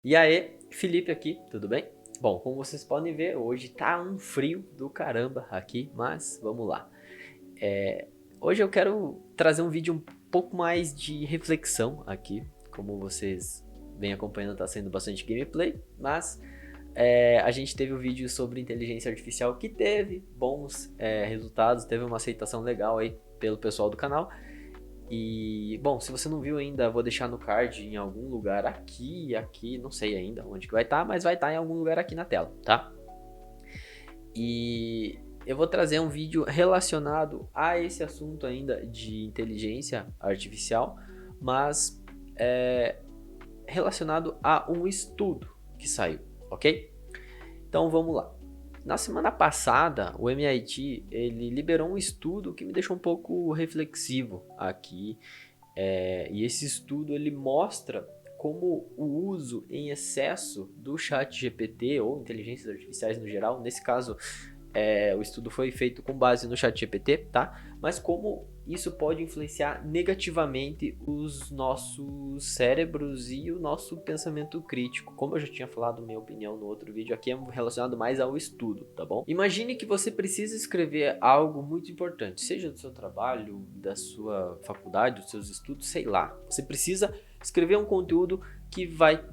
E aí, Felipe aqui, tudo bem? Bom, como vocês podem ver, hoje tá um frio do caramba aqui, mas vamos lá. Hoje eu quero trazer um vídeo um pouco mais de reflexão aqui, como vocês vêm acompanhando, tá sendo bastante gameplay, mas a gente teve um vídeo sobre inteligência artificial que teve bons resultados, teve uma aceitação legal aí pelo pessoal do canal. E, bom, se você não viu ainda, vou deixar no card em algum lugar aqui, não sei ainda onde que vai estar, mas vai estar em algum lugar aqui na tela, tá? E eu vou trazer um vídeo relacionado a esse assunto ainda de inteligência artificial, mas relacionado a um estudo que saiu, ok? Então vamos lá. Na semana passada, o MIT ele liberou um estudo que me deixou um pouco reflexivo aqui. E esse estudo ele mostra como o uso em excesso do ChatGPT ou inteligências artificiais no geral, nesse caso o estudo foi feito com base no ChatGPT, tá? Mas como isso pode influenciar negativamente os nossos cérebros e o nosso pensamento crítico. Como eu já tinha falado minha opinião no outro vídeo, aqui é relacionado mais ao estudo, tá bom? Imagine que você precisa escrever algo muito importante, seja do seu trabalho, da sua faculdade, dos seus estudos, sei lá. Você precisa escrever um conteúdo que vai,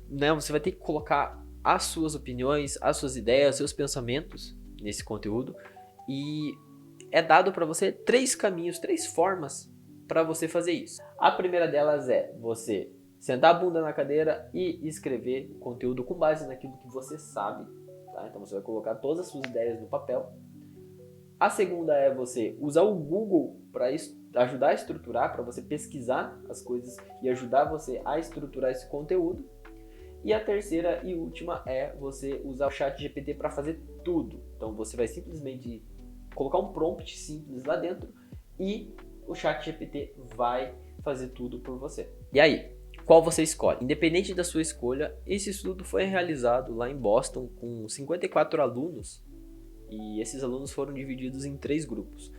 né, você vai ter que colocar as suas opiniões, as suas ideias, seus pensamentos nesse conteúdo, e é dado para você 3 caminhos, 3 formas para você fazer isso. A primeira delas é você sentar a bunda na cadeira e escrever o conteúdo com base naquilo que você sabe, tá? Então você vai colocar todas as suas ideias no papel. A segunda é você usar o Google para ajudar a estruturar, para você pesquisar as coisas e ajudar você a estruturar esse conteúdo. E a terceira e última é você usar o ChatGPT para fazer tudo. Então você vai simplesmente colocar um prompt simples lá dentro e o ChatGPT vai fazer tudo por você. E aí, qual você escolhe? Independente da sua escolha, esse estudo foi realizado lá em Boston com 54 alunos e esses alunos foram divididos em 3 grupos,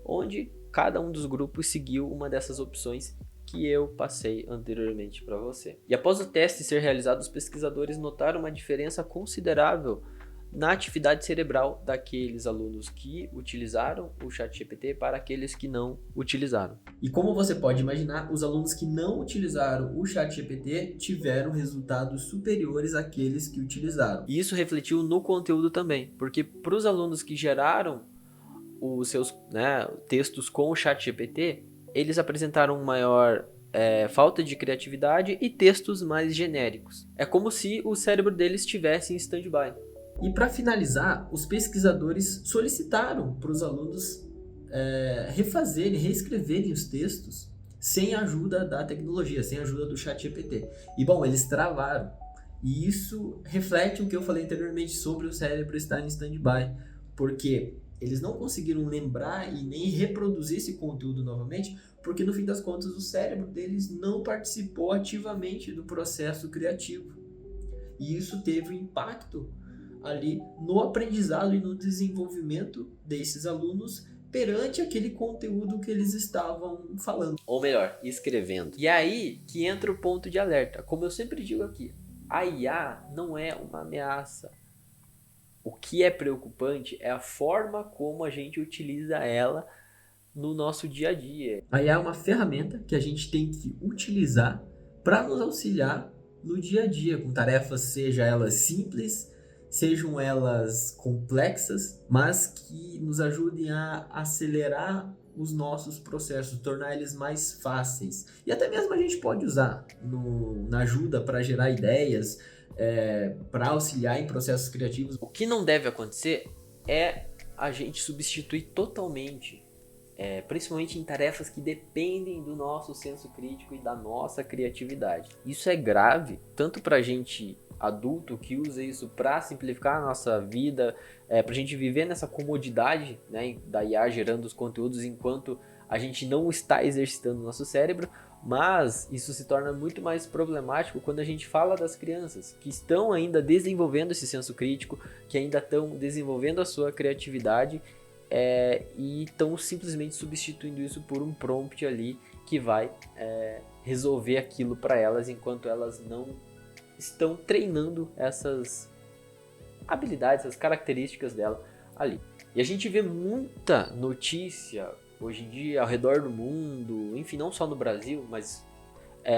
onde cada um dos grupos seguiu uma dessas opções que eu passei anteriormente para você. E após o teste ser realizado, os pesquisadores notaram uma diferença considerável na atividade cerebral daqueles alunos que utilizaram o ChatGPT para aqueles que não utilizaram. E como você pode imaginar, os alunos que não utilizaram o ChatGPT tiveram resultados superiores àqueles que utilizaram. E isso refletiu no conteúdo também, porque para os alunos que geraram os seus textos com o ChatGPT, eles apresentaram maior falta de criatividade e textos mais genéricos. É como se o cérebro deles estivesse em stand-by. E para finalizar, os pesquisadores solicitaram para os alunos reescreverem os textos sem a ajuda da tecnologia, sem a ajuda do ChatGPT. E bom, eles travaram. E isso reflete o que eu falei anteriormente sobre o cérebro estar em stand-by, porque eles não conseguiram lembrar e nem reproduzir esse conteúdo novamente, porque no fim das contas o cérebro deles não participou ativamente do processo criativo. E isso teve um impacto ali no aprendizado e no desenvolvimento desses alunos perante aquele conteúdo que eles estavam falando. Ou melhor, escrevendo. E aí que entra o ponto de alerta. Como eu sempre digo aqui, a IA não é uma ameaça. O que é preocupante é a forma como a gente utiliza ela no nosso dia a dia. A IA é uma ferramenta que a gente tem que utilizar para nos auxiliar no dia a dia, com tarefas, seja elas simples, sejam elas complexas, mas que nos ajudem a acelerar os nossos processos, tornar eles mais fáceis. E até mesmo a gente pode usar na ajuda para gerar ideias, para auxiliar em processos criativos. O que não deve acontecer é a gente substituir totalmente, principalmente em tarefas que dependem do nosso senso crítico e da nossa criatividade. Isso é grave, tanto para a gente adulto que usa isso para simplificar a nossa vida, para a gente viver nessa comodidade, né, da IA gerando os conteúdos enquanto a gente não está exercitando o nosso cérebro, mas isso se torna muito mais problemático quando a gente fala das crianças que estão ainda desenvolvendo esse senso crítico, que ainda estão desenvolvendo a sua criatividade e estão simplesmente substituindo isso por um prompt ali que vai resolver aquilo para elas enquanto elas não estão treinando essas habilidades, essas características dela ali. E a gente vê muita notícia hoje em dia ao redor do mundo, enfim, não só no Brasil, mas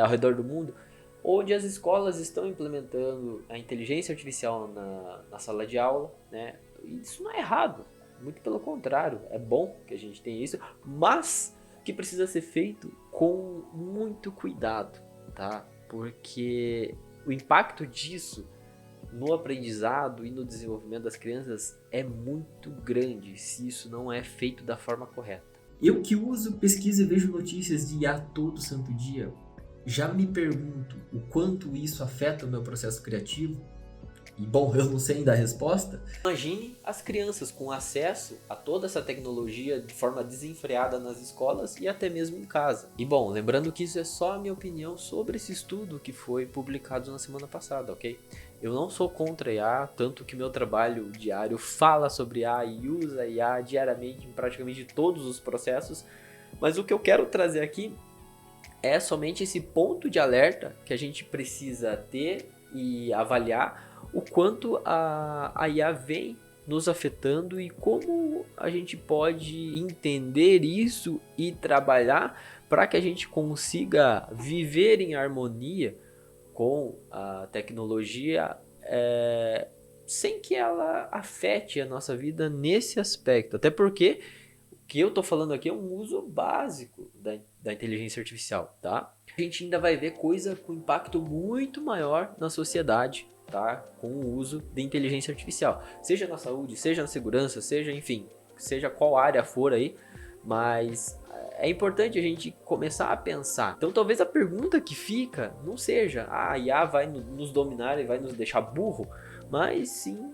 ao redor do mundo, onde as escolas estão implementando a inteligência artificial na sala de aula, né? E isso não é errado, muito pelo contrário, é bom que a gente tenha isso, mas que precisa ser feito com muito cuidado, tá? Porque o impacto disso no aprendizado e no desenvolvimento das crianças é muito grande se isso não é feito da forma correta. Eu que uso, pesquiso e vejo notícias de IA todo santo dia, já me pergunto o quanto isso afeta o meu processo criativo. E bom, eu não sei ainda a resposta. Imagine as crianças com acesso a toda essa tecnologia de forma desenfreada nas escolas e até mesmo em casa. E bom, lembrando que isso é só a minha opinião sobre esse estudo que foi publicado na semana passada, ok? Eu não sou contra a IA, tanto que meu trabalho diário fala sobre IA e usa a IA diariamente em praticamente todos os processos, mas o que eu quero trazer aqui é somente esse ponto de alerta que a gente precisa ter e avaliar o quanto a IA vem nos afetando e como a gente pode entender isso e trabalhar para que a gente consiga viver em harmonia com a tecnologia sem que ela afete a nossa vida nesse aspecto. Até porque o que eu estou falando aqui é um uso básico da inteligência artificial, tá? A gente ainda vai ver coisa com impacto muito maior na sociedade, tá? Com o uso de inteligência artificial, seja na saúde, seja na segurança, seja, enfim, seja qual área for aí, mas é importante a gente começar a pensar. Então talvez a pergunta que fica não seja a IA vai nos dominar e vai nos deixar burro, mas sim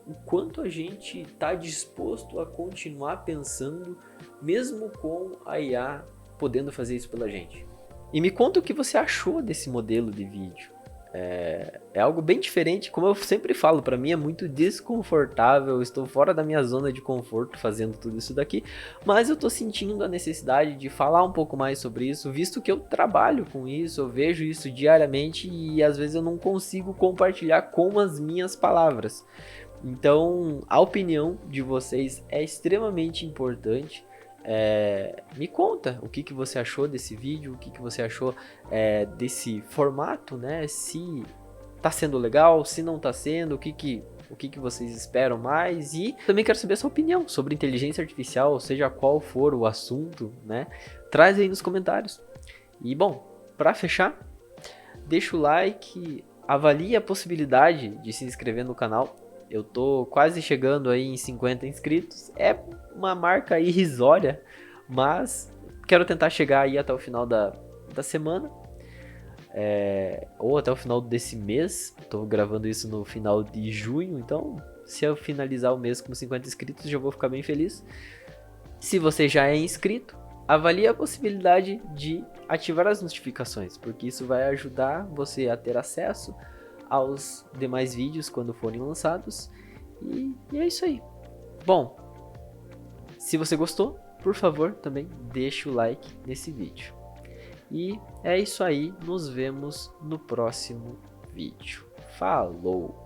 o quanto a gente está disposto a continuar pensando mesmo com a IA podendo fazer isso pela gente. E me conta o que você achou desse modelo de vídeo. É algo bem diferente, como eu sempre falo, para mim é muito desconfortável, eu estou fora da minha zona de conforto fazendo tudo isso daqui, mas eu estou sentindo a necessidade de falar um pouco mais sobre isso, visto que eu trabalho com isso, eu vejo isso diariamente e às vezes eu não consigo compartilhar com as minhas palavras. Então, a opinião de vocês é extremamente importante. Me conta o que você achou desse vídeo, o que você achou desse formato, né? Se tá sendo legal, se não tá sendo, o que vocês esperam mais. E também quero saber a sua opinião sobre inteligência artificial, seja qual for o assunto, né? Traz aí nos comentários. E bom, para fechar, deixa o like, avalie a possibilidade de se inscrever no canal. Eu tô quase chegando aí em 50 inscritos. É uma marca irrisória, mas quero tentar chegar aí até o final da semana. Ou até o final desse mês. Tô gravando isso no final de junho, então se eu finalizar o mês com 50 inscritos, já vou ficar bem feliz. Se você já é inscrito, avalie a possibilidade de ativar as notificações, porque isso vai ajudar você a ter acesso aos demais vídeos quando forem lançados. E é isso aí. Bom, se você gostou, por favor, também deixe o like nesse vídeo. E é isso aí, nos vemos no próximo vídeo. Falou!